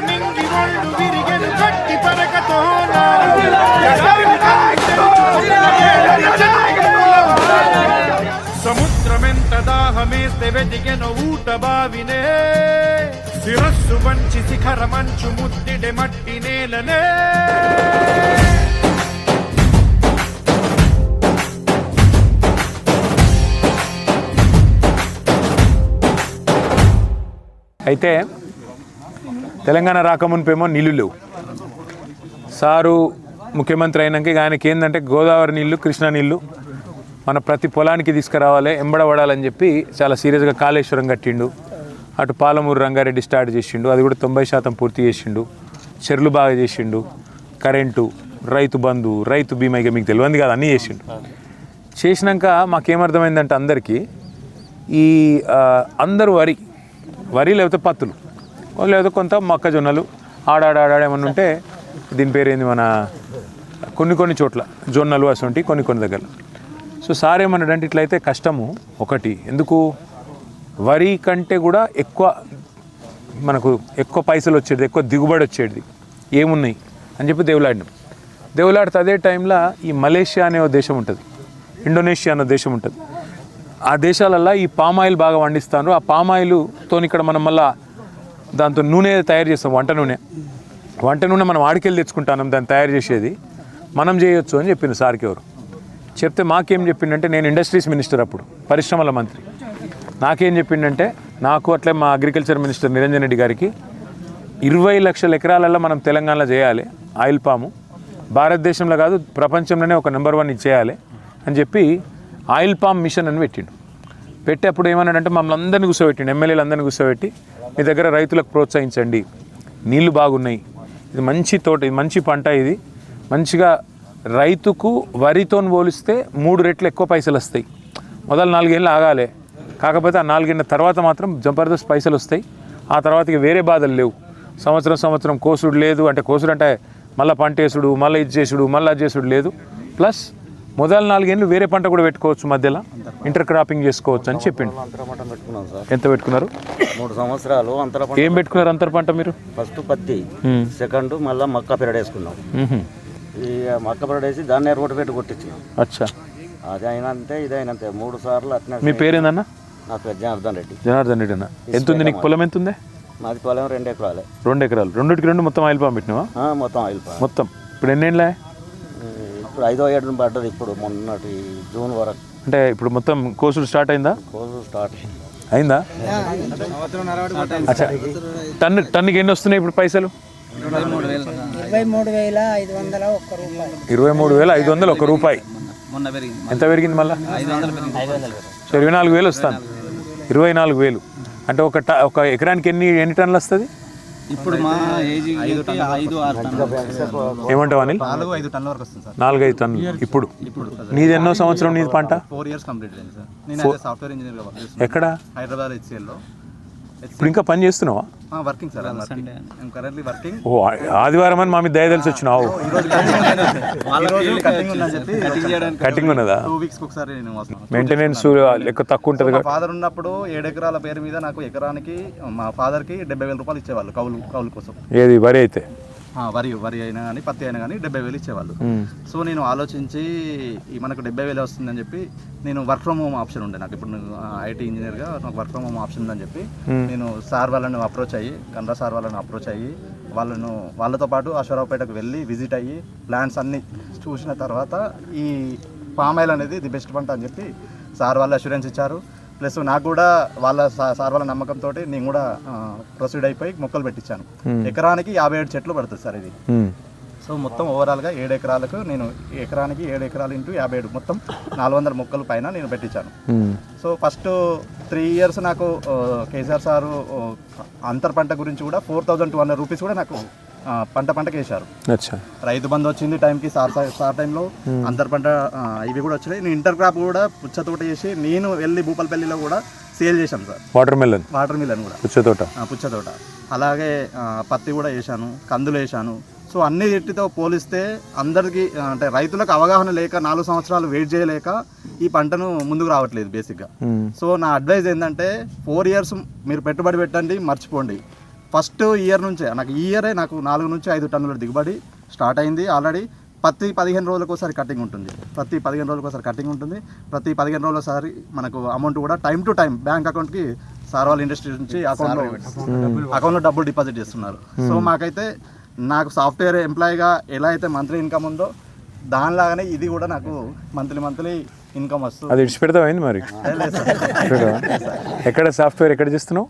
నింగి ఒళ్ళు విరిగెను గట్టి పరకతో సముద్రమెంత దాహమేస్తే వెతికెను ఊట బావినే శిరస్సు వంచి శిఖర మంచు ముద్దిడె మట్టి నేలనే అయితే తెలంగాణ రాకమునిపేమో నీళ్ళు లేవు. సారు ముఖ్యమంత్రి అయినాక ఆయనకి ఏంటంటే గోదావరి నీళ్ళు కృష్ణా నీళ్ళు మన ప్రతి పొలానికి తీసుకురావాలి ఎంబడబడాలని చెప్పి చాలా సీరియస్గా కాళేశ్వరం కట్టిండు. అటు పాలమూరు రంగారెడ్డి స్టార్ట్ చేసిండు, అది కూడా 90% పూర్తి చేసిండు. చెర్లు బాగా చేసిండు, కరెంటు, రైతు బంధు, రైతు బీమా, ఇక మీకు తెలియంది కాదు అన్నీ చేసిండు. చేసినాక మాకేమర్థమైందంటే అందరికీ ఈ అందరూ వరి లేకపోతే పత్తులు లేకపోతే కొంత మొక్కజొన్నలు ఆడాడేమన్నా ఉంటే దీని పేరు ఏంది మన కొన్ని చోట్ల జొన్నలు అసంటి కొన్ని దగ్గర. సో సార్ ఏమన్నాడంటే ఇట్లయితే కష్టము ఒకటి, ఎందుకు వరి కంటే కూడా మనకు ఎక్కువ పైసలు వచ్చేది, ఎక్కువ దిగుబడి వచ్చేది ఏమున్నాయి అని చెప్పి దేవులాడితే అదే టైంలో ఈ మలేషియా అనే దేశం ఉంటుంది, ఇండోనేషియా అనే దేశం ఉంటుంది. ఆ దేశాలల్లో ఈ పామాయిల్ బాగా పండిస్తారు. ఆ పామాయిల్తో ఇక్కడ మనం మళ్ళీ దాంతో నూనె తయారు చేస్తాం, వంట నూనె మనం ఆడికెళ్ళి తెచ్చుకుంటాం, దాన్ని తయారు చేసేది మనం చేయొచ్చు అని చెప్పింది సార్కి. ఎవరు చెప్తే మాకేం చెప్పిండంటే, నేను ఇండస్ట్రీస్ మినిస్టర్ అప్పుడు, పరిశ్రమల మంత్రి, నాకేం చెప్పిండంటే నాకు అట్లే మా అగ్రికల్చర్ మినిస్టర్ నిరంజన్ రెడ్డి గారికి 20 లక్షల ఎకరాలలో మనం తెలంగాణలో చేయాలి ఆయిల్ పాము, భారతదేశంలో కాదు ప్రపంచంలోనే ఒక నెంబర్ 1 ఇచ్చేయాలి అని చెప్పి ఆయిల్ పామ్ మిషన్ అని పెట్టి అప్పుడు ఏమన్నాడంటే మమ్మల్ని అందరినీ కూర్చోబెట్టిండు, ఎమ్మెల్యేలు అందరినీ కూర్చోబెట్టి మీ దగ్గర రైతులకు ప్రోత్సహించండి, నీళ్లు బాగున్నాయి, ఇది మంచి తోట, ఇది మంచి పంట, ఇది మంచిగా రైతుకు వరితో పోలిస్తే 3 రెట్లు ఎక్కువ పైసలు వస్తాయి. మొదలు 4 ఏళ్ళు ఆగాలి, కాకపోతే ఆ 4 ఏళ్ళ తర్వాత మాత్రం జబర్దస్త్ పైసలు వస్తాయి. ఆ తర్వాత వేరే బాధలు లేవు. సంవత్సరం కోసుడు లేదు, అంటే కోసుడు అంటే మళ్ళీ పంట వేసుడు, మళ్ళీ ఇది చేసుడు, మళ్ళీ అది చేసుడు లేదు. ప్లస్ మొదలు 4 ఏళ్ళు వేరే పంట కూడా పెట్టుకోవచ్చు, మధ్యలో ఇంటర్ క్రాపింగ్ చేసుకోవచ్చు అని చెప్పిండు. ఎంత పెట్టుకున్నారు? 3 సంవత్సరాలు అంతర పంట. ఏం పెట్టుకున్నారు అంతర పంట మీరు? ఫస్ట్ పత్తి, సెకండ్ మళ్ళీ మక్క పెరడు వేసుకున్నాం. ఈ మక్క పెరడు వేసి దాన్ని రోడ్డు పెట్టి కొట్టించినాం. అచ్చా, అది అయినంతే ఇది అయినంతే 3 సార్లు అట్లా. మీ పేరేందన్నా? నా పేరు జనార్దన్ రెడ్డి. జనార్దన్ రెడ్డి అన్న. ఎంత ఉంది నీకు పొలం? ఎంత ఉంది? మాది పొలం 2 ఎకరాలే. 2 ఎకరాలు, 2 మొత్తం ఆయిల్ పామ్ పెట్టినావా? మొత్తం ఆయిల్ పామ్ మొత్తం. ఇప్పుడు ఎన్నేళ్ళే? ఇప్పుడు 5వ ఏడు పడ్డది, ఇప్పుడు మొన్నటి జూన్ వరకు. అంటే ఇప్పుడు మొత్తం కోసుడు స్టార్ట్ అయిందా? కోసు స్టార్ట్ అయిందా? అచ్చా, టన్నుకి ఎన్ని వస్తున్నాయి ఇప్పుడు పైసలు? 23,500 1 రూపాయి. ఎంత పెరిగింది మళ్ళీ? 24,000 వస్తాను. 24,000 అంటే ఒక ఎకరానికి ఎన్ని టన్నులు వస్తుంది ఇప్పుడు? మా ఏజ్ 5-6 టన్నులు. ఏమంటావు అనిల్? 4-5 టన్నుల వరకు వస్తుంది సార్. 4-5 టన్నులు. ఇప్పుడు నీది ఎన్నో సంవత్సరం నీది పంట? 4 ఇయర్స్ కంప్లీట్ అయింది సార్. నేను సాఫ్ట్వేర్ ఇంజనీర్గా వర్క్ చేస్తున్నాను. ఎక్కడ? హైదరాబాద్ హెచ్సిఎల్లో. ఇప్పుడు ఇంకా పని చేస్తున్నావా? Working sir, currently working. Oh, ఆదివారం అని మా మీద దయ తెలిసి వచ్చినావు. కటింగ్ ఉన్నదా? 2 వీక్స్ ఒకసారి మెయింటెనెన్స్ ఎక్కువ తక్కువ ఉంటుంది. ఫాదర్ ఉన్నప్పుడు 7 ఎకరాల పేరు మీద నాకు ఎకరానికి మా ఫాదర్కి 70,000 రూపాయలు ఇచ్చేవాళ్ళు కౌలు కోసం. ఏది వరి అయితే? వరి అయినా కానీ పత్తి అయినా కానీ 70,000 ఇచ్చేవాళ్ళు. సో నేను ఆలోచించి మనకు 70,000 వస్తుందని చెప్పి నేను వర్క్ ఫ్రమ్ హోమ్ ఆప్షన్ ఉండే నాకు. ఇప్పుడు ఐటీ ఇంజనీర్గా నాకు వర్క్ ఫ్రమ్ హోమ్ ఆప్షన్ ఉందని చెప్పి నేను సార్ వాళ్ళని అప్రోచ్ అయ్యి, కన్నడ సార్ వాళ్ళని అప్రోచ్ అయ్యి వాళ్ళతో పాటు అశ్వరావుపేటకు వెళ్ళి విజిట్ అయ్యి ప్లాన్స్ అన్నీ చూసిన తర్వాత ఈ పామ్ ఆయిల్ అనేది ది బెస్ట్ పంట అని చెప్పి సార్ వాళ్ళు అష్యూరెన్స్ ఇచ్చారు. ప్లస్ నాకు కూడా సార్ వాళ్ళ నమ్మకంతో నేను కూడా ప్రొసీడ్ అయిపోయి మొక్కలు పెట్టించాను. ఎకరానికి 57 చెట్లు పడుతుంది సార్ ఇది. సో మొత్తం ఓవరాల్గా 7 ఎకరాలకు నేను ఎకరానికి 7 ఎకరాలు ఇంటూ 57 మొత్తం 400 మొక్కలు పైన నేను పెట్టించాను. సో ఫస్ట్ 3 ఇయర్స్ నాకు కేసీఆర్ సారు అంతర్ పంట గురించి కూడా 4,200 రూపీస్ కూడా నాకు పంటకి వేశారు. రైతు బంధు వచ్చింది టైంకి, సార్ టైంలో అంతర్ పంట ఇవి కూడా వచ్చినాయి. నేను ఇంటర్ క్రాప్ కూడా పుచ్చతోట చేసి నేను వెళ్ళి భూపాలపల్లిలో కూడా సేల్ చేశాను సార్. వాటర్ మిలన్ కూడా పుచ్చతోట, అలాగే పత్తి కూడా వేసాను, కందులు వేసాను. సో అన్ని వీటితో పోలిస్తే అందరికీ అంటే రైతులకు అవగాహన లేక 4 సంవత్సరాలు వెయిట్ చేయలేక ఈ పంటను ముందుకు రావట్లేదు బేసిక్గా. సో నా అడ్వైజ్ ఏంటంటే 4 ఇయర్స్ మీరు పెట్టుబడి పెట్టండి, మర్చిపోండి. ఫస్ట్ ఇయర్ నుంచే నాకు ఈ ఇయరే నాకు 4 నుంచి 5 టన్నుల దిగుబడి స్టార్ట్ అయింది ఆల్రెడీ. ప్రతి 15 రోజులకు ఒకసారి కటింగ్ ఉంటుంది, ప్రతి 15 రోజులకు ఒకసారి కటింగ్ ఉంటుంది, ప్రతి 15 రోజుల ఒకసారి మనకు అమౌంట్ కూడా టైం టు టైం బ్యాంక్ అకౌంట్కి సార్ వాళ్ళ ఇండస్ట్రీ నుంచి అకౌంట్లో డబ్బులు డిపాజిట్ చేస్తున్నారు. సో మాకైతే నాకు సాఫ్ట్వేర్ ఎంప్లాయీగా ఎలా అయితే మంత్లీ ఇన్కమ్ ఉందో దానిలాగానే ఇది కూడా నాకు మంత్లీ ఇన్కమ్ వస్తుంది. అది ఇడిచి పెడతామైంది మరి. ఎక్కడ సాఫ్ట్వేర్ ఎక్కడ చేస్తున్నావు?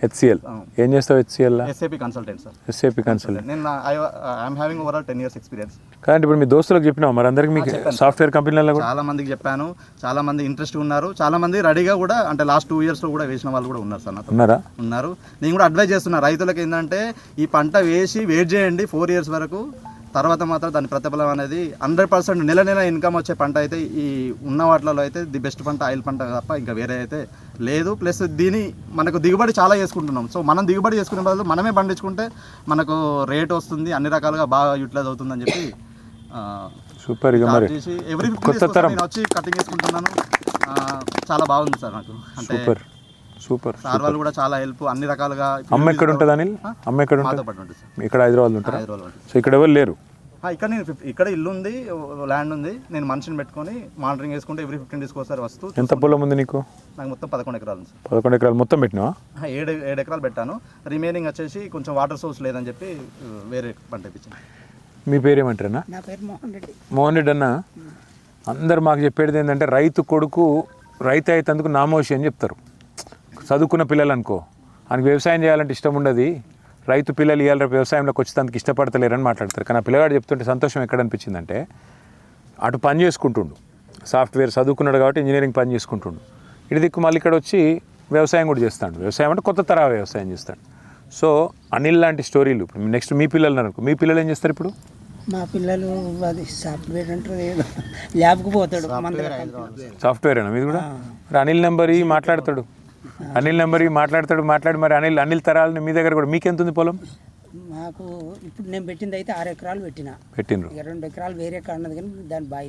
హెచ్సిఎల్. ఏం చేస్తావు HCL? SAP consultant sir. SAP consultant. నేను I'm having overall 10 years experience. కానీ ఇప్పుడు మీ దోస్తులకు చెప్పినావు మరి అందరికి? మీకు సాఫ్ట్వేర్ కంపెనీలలో కూడా చాలా మందికి చెప్పాను, చాలా మంది ఇంట్రెస్ట్ ఉన్నారు, చాలా మంది రెడీగా కూడా అంటే లాస్ట్ 2 years లో కూడా వేసిన వాళ్ళు కూడా ఉన్నారు సార్ నాతో. ఉన్నారు. నేను కూడా అడ్వైజ్ చేస్తున్నా రైతులకు ఏంటంటే ఈ పంట వేసి వెయిట్ చేయండి 4 years వరకు, తర్వాత మాత్రం దాని ప్రతిఫలం అనేది 100% నెల ఇన్కమ్ వచ్చే పంట అయితే ఈ ఉన్న వాటిలలో అయితే ది బెస్ట్ పంట ఆయిల్ పంట తప్ప ఇంకా వేరే అయితే లేదు. ప్లస్ దీని మనకు దిగుబడి చాలా చేసుకుంటున్నాం. సో మనం దిగుబడి చేసుకునే బదులు మనమే పండించుకుంటే మనకు రేట్ వస్తుంది, అన్ని రకాలుగా బాగా యూటిలైజ్ అవుతుందని చెప్పి సూపర్. ఎవ్రీ 15 days నేను వచ్చి కటింగ్ చేసుకుంటున్నాను. చాలా బాగుంది సార్ నాకు. అంటే సూపర్. సార్ వాళ్ళు కూడా చాలా హెల్ప్ అన్ని రకాలుగా. అమ్మ ఎక్కడ ఉంటుంది అనిల్? అమ్మ ఎక్కడ ఉంటుంది? ఇక్కడ హైదరాబాద్ ఉంటారా? సో ఇక్కడ ఎవరు లేరు? ఇక్కడ నేను ఇక్కడ ఇల్లు ఉంది, ల్యాండ్ ఉంది, నేను మనిషిని పెట్టుకొని మానిటరింగ్ చేసుకుంటే ఎవ్రీ 15 days ఒకసారి వస్తూ. ఎంత పొలం ఉంది నీకు? నాకు మొత్తం 11 ఎకరాలు ఉంది. 11 ఎకరాలు మొత్తం పెట్టినావా? 7 ఎకరాలు పెట్టాను. రిమైనింగ్ వచ్చేసి కొంచెం వాటర్ సోర్స్ లేదని చెప్పి వేరే పంట ఇప్పించాను. మీ పేరేమంటారన్నా? నా పేరు మోహన్ రెడ్డి. మోహన్ రెడ్డి అన్న, అందరు మాకు చెప్పేది ఏంటంటే రైతు కొడుకు రైతు అయితందుకు నామోషి అని చెప్తారు. చదువుకున్న పిల్లలు అనుకో, ఆయనకు వ్యవసాయం చేయాలంటే ఇష్టం ఉండదు, రైతు పిల్లలు ఇవాళ రేపు వ్యవసాయంలోకి వచ్చేందుకు ఇష్టపడతలేరని మాట్లాడతారు. కానీ ఆ పిల్లగాడు చెప్తుంటే సంతోషం ఎక్కడ అనిపించిందంటే, అటు పని చేసుకుంటుండు, సాఫ్ట్వేర్ చదువుకున్నాడు కాబట్టి ఇంజనీరింగ్ పని చేసుకుంటుండు, ఇటు దిక్కు మళ్ళీ ఇక్కడ వచ్చి వ్యవసాయం కూడా చేస్తాడు. వ్యవసాయం అంటే కొత్త తరహా వ్యవసాయం చేస్తాడు. సో అనిల్ లాంటి స్టోరీలు. నెక్స్ట్ మీ పిల్లలు అనుకో, మీ పిల్లలు ఏం చేస్తారు ఇప్పుడు? మా పిల్లలు అది సాఫ్ట్వేర్ అంటారు, ఏదో ల్యాబ్కి పోతాడు. సాఫ్ట్వేరేనా మీది కూడా? మరి అనిల్ నెంబర్ మాట్లాడతాడు, అనిల్ నెంబర్ మాట్లాడి మరి అనిల్ తరాలని మీ దగ్గర కూడా. మీకెంత ఉంది పొలం? మాకు ఇప్పుడు నేను పెట్టింది అయితే 6 ఎకరాలు పెట్టినరు. 2 ఎకరాలు వేరే కాడన్నది కానీ దాని బావి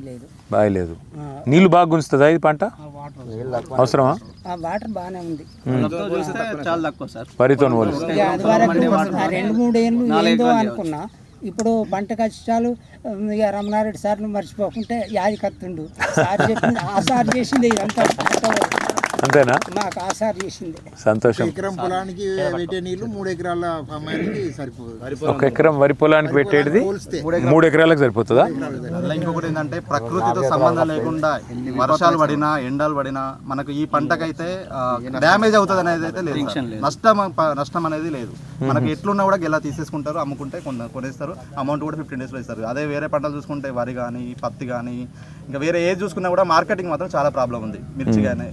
లేదు. నీళ్ళు బాగా గుంజుతుందా ఇది పంట? అవసరమా? వాటర్ బాగానే ఉంది. చాలా తక్కువ సార్. వరితో అది వరకు 2-3 ఏళ్ళు ఏందో అనుకున్నా. ఇప్పుడు పంట కష్టాలు ఇక రమణారెడ్డి సార్ను మర్చిపోకుంటే యాది కత్తుండు. సార్ చెప్పింది ఆ సార్ చేసింది ఇదంతా అంతేనా? మాకు ఆ సార్ చేసింది. సంతోషం. ఎకరం పొలానికి పెట్టే నీళ్లు 3 ఎకరాల అమ్మాయికి సరిపోదు. 1 ఎకరం వరి పొలానికి పెట్టేది 3 ఎకరాలకు సరిపోతుందా? ఇంకొకటి ఏంటంటే ప్రకృతితో సంబంధం లేకుండా వర్షాలు పడినా ఎండలు పడినా మనకు ఈ పంటకైతే డ్యామేజ్ అవుతుంది అనేది అయితే లేదు. నష్టం అనేది లేదు. మనకు ఎట్లున్నా కూడా గెలా తీసేసుకుంటారు, అమ్ముకుంటే కొనేస్తారు. అమౌంట్ కూడా 15 days ఇస్తారు. అదే వేరే పంటలు చూసుకుంటే వరి కానీ పత్తి కానీ ఇంకా వేరే ఏది చూసుకున్నా కూడా మార్కెటింగ్ మాత్రం చాలా ప్రాబ్లం ఉంది. మిర్చి కానీ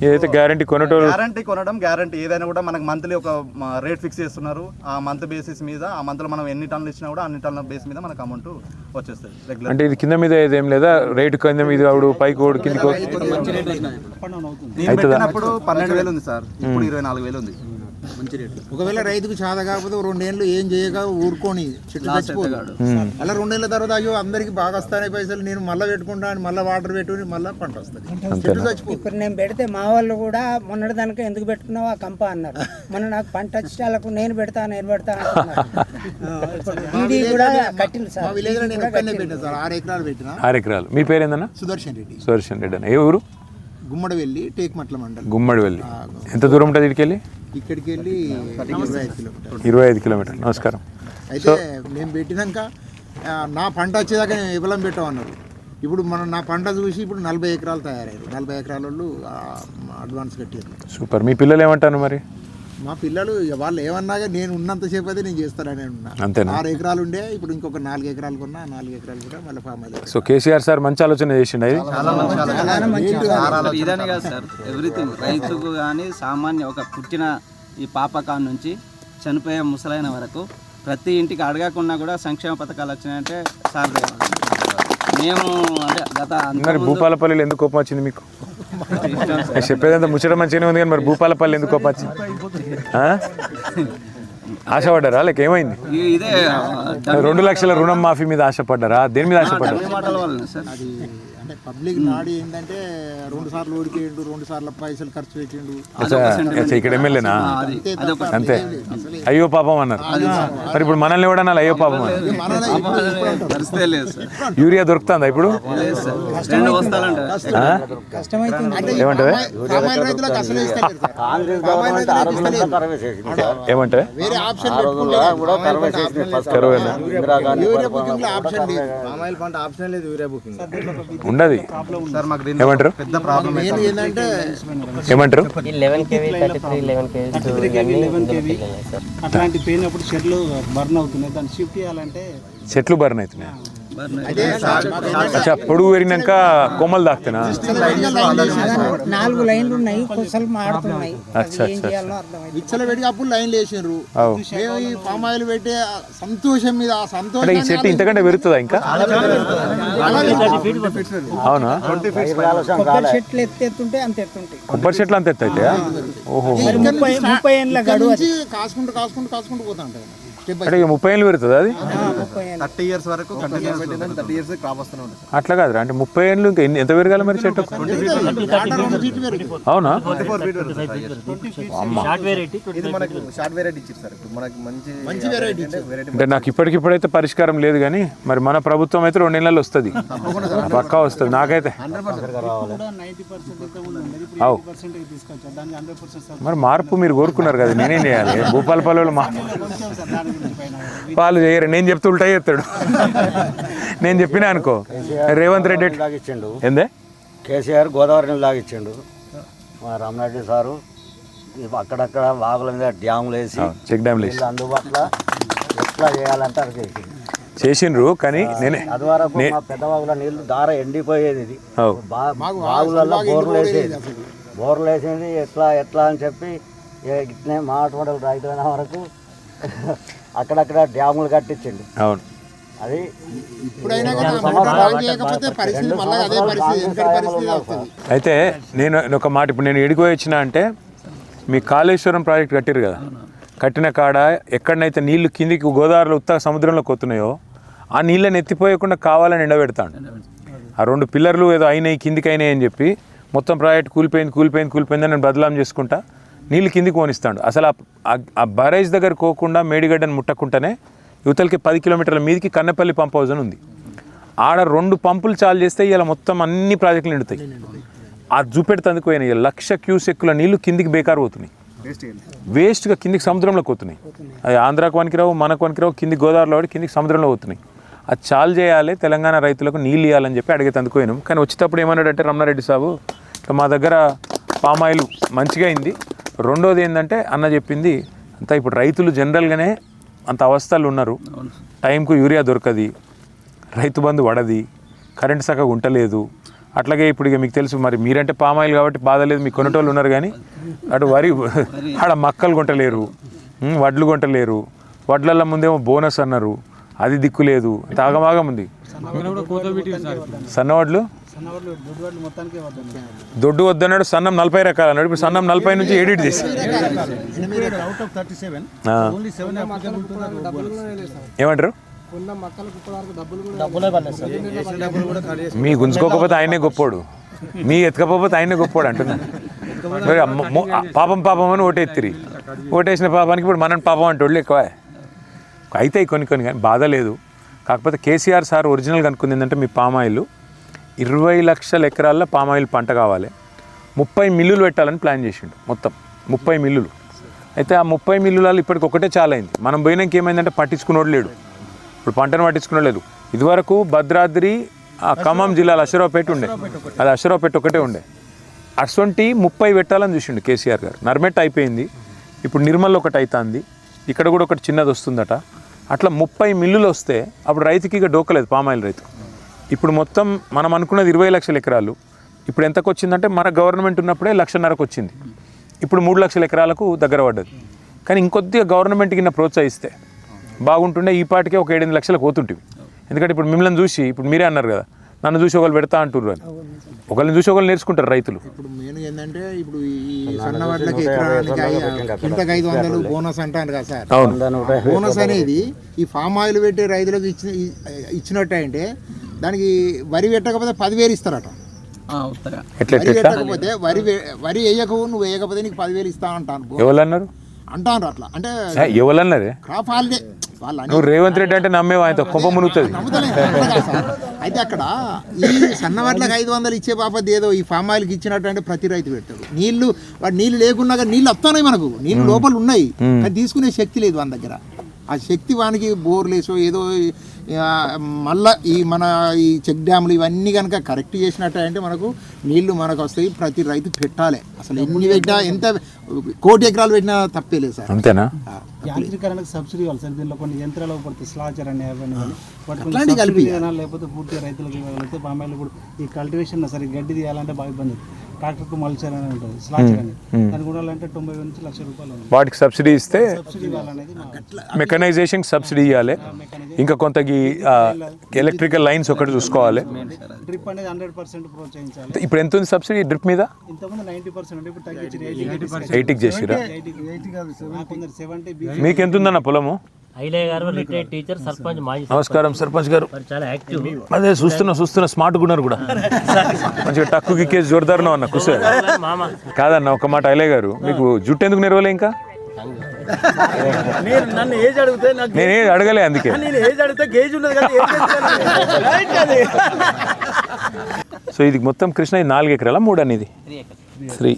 ఏదైతే గ్యారంటీ కొనడం గ్యారంటీ ఏదైనా కూడా మనకు మంత్లీ ఒక రేట్ ఫిక్స్ చేస్తున్నారు. ఆ మంత్ బేసిస్ మీద ఆ మంత్లో మనం ఎన్ని టన్నులు ఇచ్చినా కూడా అన్ని టన్నుల బేస్ మీద మనకు అమౌంట్ వచ్చేస్తుంది రెగ్యులర్. అంటే ఇది కింద మీద ఏదేం లేదా? రేటు కింద మీద ఆవిడ పైకి ఓడి కిందికి నేను పెట్టినప్పుడు 12,000 ఉంది సార్, ఇప్పుడు 24,000 ఉంది. ఒకవేళ రైతుకు చాద కాకపోతే 2 ఏళ్ళు ఏం చేయక ఊరుకొని చెట్టు చచ్చిపోతాడు. అలా 2 ఏళ్ళ తర్వాత అయ్యో అందరికి బాగా వస్తాయి పైసలు, నేను మళ్ళీ పెట్టుకుంటా అని మళ్ళీ వాటర్ పెట్టుకుని మళ్ళీ పంట వస్తుంది, చెట్టు చచ్చిపోతుంది. ఇప్పుడు నేను పెడితే మా వాళ్ళు కూడా మొన్నటి దానికి ఎందుకు పెట్టుకున్నావు ఆ కంప అన్నారు. మొన్న నాకు పంట వచ్చేటాలకు నేను పెడతా అంటున్నారు. కూడా కట్టింది సార్. మా విలేజ్ లో నేను ఒక్కనే పెట్టాను సార్, 6 ఎకరాలు పెట్టిన. 6 ఎకరాలు. మీ పేరేందన్నా? సుదర్శన్ రెడ్డి. సుదర్శన్ రెడ్డి అన్న. ఏ ఊరు? గుమ్మడివెల్లి, టేక్మట్ల మండలం. గుమ్మడివెల్లి. ఎంత దూరం ఉంటుంది ఇక్కడికి వెళ్ళి? ఇక్కడికి వెళ్ళి 25 కిలోమీటర్లు. 25 కిలోమీటర్లు. నమస్కారం. అయితే నేను పెట్టినాక నా పంట వచ్చేదాకా నేను విఫలం పెట్టమన్నారు. ఇప్పుడు మనం నా పంట చూసి ఇప్పుడు 40 ఎకరాలు తయారయ్యారు. 40 ఎకరాల వాళ్ళు అడ్వాన్స్ కట్టారు. సూపర్. మీ పిల్లలు ఏమంటారు మరి? మా పిల్లలు వాళ్ళు ఏమన్నాగా నేను ఉన్నంతసేపు అయితే నేను చేస్తానని ఉన్నా. అంతేనా? 6 ఎకరాలు ఉండే, ఇప్పుడు ఇంకొక 4 ఎకరాలు కొన్నా. 4 ఎకరాలు కూడా మళ్ళీ ఫామ్ అయ్యారు. సో కేసీఆర్ సార్ మంచి ఆలోచన చేసిండు. ఇదని కాదు సార్, ఎవ్రీథింగ్ రైతుకు కానీ సామాన్య ఒక పుట్టిన ఈ పాపకాన్ నుంచి చనిపోయే ముసలైన వరకు ప్రతి ఇంటికి అడగకుండా కూడా సంక్షేమ పథకాలు వచ్చినాయంటే సార్ మేము అంటే గత మరి భూపాలపల్లిలో ఎందుకు కోపం వచ్చింది మీకు? చెప్పేదంతా ముచ్చట మంచిగానే ఉంది కానీ మరి భూపాలపల్లి ఎందుకు కోపం వచ్చింది? ఆశపడ్డారా లేక ఏమైంది? ఇదే 2 లక్షల రుణం మాఫీ మీద ఆశపడ్డారా? దేని మీద ఆశపడ్డారు? మాటల వల్ల సార్. అది అంటే పబ్లిక్ నాడి ఏంటంటే 2 సార్లు ఓడిపోయిండు, 2 సార్లు పైసలు ఖర్చు పెట్టిండు. అచ్చా, ఇక్కడ ఎమ్మెల్యేనా? అదొక అంతే. అయ్యో పాపం అన్నారు. మరి ఇప్పుడు మనల్ని కూడా అనాలి అయ్యో పాపం అని. పరిస్థితే లేదు సార్. యూరియా దొరుకుతుందా ఇప్పుడు? లేదు సార్. 2 వస్తాలంట. కష్టమైతుంది. ఏమంటావే? సామాన్య రైతులకు అసలు ఇస్తలేరు సార్. కాంగ్రెస్ గవర్నమెంట్ 6 రోజుల్లో కరవే చేసింది సార్. ఏమంటే వేరే ఆప్షన్ 6 రోజుల్లో కూడా కరవే చేసింది. ఫస్ట్ కరువేనా? ఇందిరా గాంధీ యూరియా బుకింగ్ లో ఆప్షన్ లేదు. ఉండదు. సార్ మాకు దీంట్లో ఏమంటారు? పెద్ద ప్రాబ్లం మెయిన్ ఏంటంటే ఏమంటారు? 11 kV 33 11 kV అట్లాంటి పోయినప్పుడు షెడ్లు బర్న్ అవుతున్నాయి, దాన్ని షిఫ్ట్ చేయాలంటే చెట్లు బర్న్ అవుతున్నాయి. అదే సార్ మాకు అచ్చా, పొడుగు పెరిగినాక కొమ్మలు దాక్తేనా? 4 లైన్లు ఉన్నాయి, కుసలు మాడుతున్నాయి. అచ్చా ఏం అచ్చా. చేయాలో అర్థమైంది. విచ్చలబెట్టి అప్పుడు లైన్లు వేసిండ్రు. అవు. మేము ఈ పామ్ ఆయిల్ పెట్టే సంతోషం మీద ఆ అంటే సంతోషం ఈ చెట్టు ఇంతకంటే పెరుగుతుందా ఇంకా? అవునా? కొబ్బరి చెట్లు ఎత్తుంటే అంత ఎత్తుంటాయి. కొబ్బరి చెట్లు అంత ఎత్తు అయితే? ఓహో. 30 ఏళ్ళ గడువు అది. కాసుకుంటూ పోతా ఉంటాయి. అంటే ఇక 30 ఏళ్ళు పెరుగుతుంది అది? 30 ఏళ్ళు. 30 ఇయర్స్ వరకు కంటిన్యూస్ పెట్టిందని 30 ఇయర్స్ క్రాప్ వస్తూనే ఉంటుంది. అట్లా కాదురా, అంటే 30 ఏళ్ళు ఇంకా ఎంత పెరగాలి మరి చెట్టు? అవునా? 24 ఫీట్ వరకు సార్. ఇది మనకు షార్ట్ వెరైటీ ఇచ్చారు సార్. ఇప్పుడు మనకి మంచి వెరైటీ అంటే నాకు ఇప్పటికిప్పుడైతే పరిష్కారం లేదు కానీ మరి మన ప్రభుత్వం అయితే 2 నెలలు వస్తుంది, పక్కా వస్తుంది నాకైతే. అవు. మరి మార్పు మీరు కోరుకున్నారు కదా, నేనేం చేయాలి? భూపాలపల్లిలో మార్పు పాలు చేయరు, నేను చెప్తే ఉల్టా చేస్తాడు. నేను చెప్పినా అనుకో రేవంత్ రెడ్డి లాగిచ్చిండు. ఏందే? కేసీఆర్ గోదావరిని లాగిచ్చిండు. మా రామరెడ్డి సారు అక్కడక్కడ వాగుల మీద డ్యాములు వేసి చెక్ డ్యామ్ లేసి నీళ్ళు అందుబాటులో ఎట్లా చేయాలంటే అది చేసిండ్రు. కానీ నేనే అది వరకు మా పెద్ద వాగుల నీళ్లు దార ఎండిపోయేది. ఇది వాగులలో బోర్లు వేసేది ఎట్లా అని చెప్పి ఇట్లే మా అటువంటి రైతులైన వరకు అక్కడక్కడ డ్యాములు కట్టించండి. అవును. అది ఇప్పుడైనా కానీ ప్లాన్ చేయకపోతే పరిస్థితి మళ్ళీ అదే పరిస్థితి, వెనకటి పరిస్థితి వస్తుంది. అయితే నేను ఒక మాట, ఇప్పుడు నేను ఎడికి వచ్చిన అంటే మీ కాళేశ్వరం ప్రాజెక్ట్ కట్టిరు కదా, కట్టిన కాడ ఎక్కడనైతే నీళ్లు కిందికి గోదావరిలో ఉత్త సముద్రంలోకి వస్తున్నాయో ఆ నీళ్ళని ఎత్తిపోయకుండా కావాలని ఎండబెడతాను. ఆ 2 పిల్లర్లు ఏదో అయినాయి కిందికి అయినాయి అని చెప్పి మొత్తం ప్రాజెక్ట్ కూలిపోయింది అని నేను బదలాం చేసుకుంటా నీళ్ళు కిందికి పోనిస్తాడు. అసలు ఆ బరేజ్ దగ్గర పోకుండా మేడిగడ్డను ముట్టకుండానే యువతలకి 10 కిలోమీటర్ల మీదకి కన్నపల్లి పంప్ హౌస్ అని ఉంది. ఆడ 2 పంపులు చాలు చేస్తే ఇలా మొత్తం అన్ని ప్రాజెక్టులు నిండుతాయి. ఆ చూపెడుతందుకు పోయినాయి 1,00,000 క్యూసెక్కుల నీళ్లు కిందికి బేకారు పోతున్నాయి, వేస్ట్గా కిందికి సముద్రంలోకి పోతున్నాయి. అది ఆంధ్రాకు వనికిరావు, మనకు వనికిరావు, కిందికి గోదావరిలో పడి కిందికి సముద్రంలో పోతున్నాయి. అది చాలు చేయాలి, తెలంగాణ రైతులకు నీళ్ళు ఇవ్వాలని చెప్పి అడిగేందుకు పోయినాం. కానీ వచ్చేటప్పుడు ఏమన్నాడంటే రమణారెడ్డి సాబు, మా దగ్గర పామాయిల్ మంచిగా అయింది, రెండోది ఏంటంటే అన్న చెప్పింది అంతా ఇప్పుడు రైతులు జనరల్గానే అంత అవస్థలు ఉన్నారు, టైంకు యూరియా దొరకది, రైతు బంధు పడది, కరెంట్ చక్కగా ఉండలేదు. అట్లాగే ఇప్పుడు ఇక మీకు తెలుసు మరి మీరంటే పామాయిల్ కాబట్టి బాధ లేదు, మీకు కొనేటోళ్ళు ఉన్నారు. కానీ అటు వరి ఆడ మక్కలు కొంటలేరు, వడ్లు కొంటలేరు, వడ్లల్లో ముందేమో బోనస్ అన్నారు, అది దిక్కు లేదు, తాగమాగం ఉంది. సన్నవడ్లు దొడ్డు వద్దన్నాడు, సన్నం 40 రకాలు అన్నాడు. ఇప్పుడు సన్నం 40 నుంచి ఎడిట్ చేసి ఏమంటారు? మీ గుంజుకోకపోతే ఆయనే గొప్పోడు, మీ ఎత్తుకపోతే ఆయనే గొప్పోడు అంటున్నాను. పాపం అని ఓటెత్తిరి, ఓటేసిన పాపానికి ఇప్పుడు మనం పాపం అంటోళ్ళు ఎక్కువ అవుతాయి కొన్ని కానీ బాధ లేదు. కాకపోతే కేసీఆర్ సార్ ఒరిజినల్గా అనుకుంది ఏంటంటే మీ పామాయిల్ 20 లక్షల ఎకరాల్లో పామాయిల్ పంట కావాలి, 30 మిల్లులు పెట్టాలని ప్లాన్ చేసిండు. మొత్తం 30 మిల్లులు. అయితే ఆ 30 మిల్లులలో ఇప్పటికి ఒకటే చాలా అయింది. మనం పోయినాక ఏమైందంటే పట్టించుకున్నోడు లేడు, ఇప్పుడు పంటను పట్టించుకునే లేదు. ఇదివరకు భద్రాద్రి ఖమ్మం జిల్లాలో అశ్వరావుపేట ఉండే, అది అశ్వరావుపేట ఒకటే ఉండే. అటువంటి 30 పెట్టాలని చూసిండు కేసీఆర్ గారు. నర్మెట్ అయిపోయింది, ఇప్పుడు నిర్మల్ ఒకటి అవుతుంది, ఇక్కడ కూడా ఒకటి చిన్నది వస్తుందట. అట్లా 30 మిల్లులు వస్తే అప్పుడు రైతుకి ఇక డోకలేదు పామాయిల్ రైతు. ఇప్పుడు మొత్తం మనం అనుకున్నది 20 లక్షల ఎకరాలు, ఇప్పుడు ఎంతకు వచ్చిందంటే మన గవర్నమెంట్ ఉన్నప్పుడే 1,50,000కు వచ్చింది, ఇప్పుడు 3 లక్షల ఎకరాలకు దగ్గర పడ్డది. కానీ ఇంకొద్దిగా గవర్నమెంట్ కింద ప్రోత్సహిస్తే బాగుంటుండే, ఈ పాటికే ఒక 7-8 లక్షలకు పోతుంటివి. ఎందుకంటే ఇప్పుడు మిమ్మల్ని చూసి ఇప్పుడు మీరే అన్నారు కదా నన్ను చూసి ఒకళ్ళు పెడతా అంటుర్రు అని. ఒకళ్ళని చూసి ఒకళ్ళు నేర్చుకుంటారు రైతులు. ఇప్పుడు మెయిన్ ఏంటంటే ఇప్పుడు ఈ సన్న వాటికి ఎకరానికి ఇంతకు 500 బోనస్ అంటాను కదా సార్. బోనస్ అనేది ఈ ఫామ్ ఆయిల్ పెట్టే రైతులకు ఇచ్చినట్టు అంటే దానికి వరి పెట్టకపోతే 10,000 ఇస్తారట. వరి పెట్టకపోతే వరి వేయకు నువ్వు వేయకపోతే నీకు 10,000 ఇస్తా అంటాను. ఎవరన్నారు అంటాను అట్లా. అంటే ఎవరన్నారే క్రాప్ హాలిడే నువ్వు రేవంత్ రెడ్డి అంటే నమ్మేవా? ఆయన కొంప మునుగుతుంది. అయితే అక్కడ ఈ సన్నవాట్లకు 500 ఇచ్చే బాపతి ఏదో ఈ ఫామ్ ఆయిల్కి ఇచ్చినట్టు అంటే ప్రతి రైతు పెడతాడు. వాడు నీళ్లు లేకున్నా కానీ నీళ్ళు వస్తున్నాయి, మనకు నీళ్ళు లోపల ఉన్నాయి, అది తీసుకునే శక్తి లేదు వాని దగ్గర. ఆ శక్తి వానికి బోర్లేసో ఏదో మళ్ళీ ఈ చెక్ డ్యాములు ఇవన్నీ కనుక కరెక్ట్ చేసినట్టు అంటే మనకు నీళ్లు మనకు వస్తాయి. ప్రతి రైతు పెట్టాలి. అసలు ఎన్ని పెట్టినా ఎంత 1 కోటి ఎకరాలు పెట్టినా తప్పే లేదు సార్. అంతేనా? యాంత్రీకరణకు సబ్సిడీ ఇవ్వాలి సార్. దీనిలో కొన్ని యంత్రాలు పడుతుంది, స్లాచర్ అని కలిపి లేకపోతే పూర్తిగా రైతులకు ఇవ్వగలిగితే పామాయిల్ ఇప్పుడు ఈ కల్టివేషన్ సరే గడ్డి తీయాలంటే బాగా ఇబ్బంది. ట్రాక్టర్కు మల్చర్ అని ఉంటుంది, స్లాచర్ అని, దానికి ఉండాలంటే 90,000 నుంచి 1,00,000 రూపాయలు వాటికి సబ్సిడీ ఇస్తే సబ్సిడీ ఇవ్వాలనేది మెకనైజేషన్ సబ్సిడీ ఇవ్వాలి. ఇంకా కొంత ఎలక్ట్రికల్ లైన్స్ ఒకటి చూసుకోవాలి. డ్రిప్ అనేది 100% ప్రోత్సహించాలి. ఇప్పుడు ఎంత ఉంది సబ్సిడీ డ్రిప్ మీద? ఇంతకుముందు 90%, ఇప్పుడు తగ్గించి 80కి చేసిరా? 80 కాదు 70. మీకు ఎంత ఉందన్న పొలము? నమస్కారం సర్పంచ్ గారు. అదే చూస్తున్నా స్మార్ట్ గున్నారు కూడా మంచిగా టక్కుకి కేసు జోరుదారున్నావు అన్న. కుసే కాదన్న ఒక మాట ఐలే గారు, మీకు జుట్టు ఎందుకు నెరవలే? ఇంకా నేనే అడగలే, అందుకే. సో ఇది మొత్తం కృష్ణ 4 ఎకరాలా 3 అనేది? 3.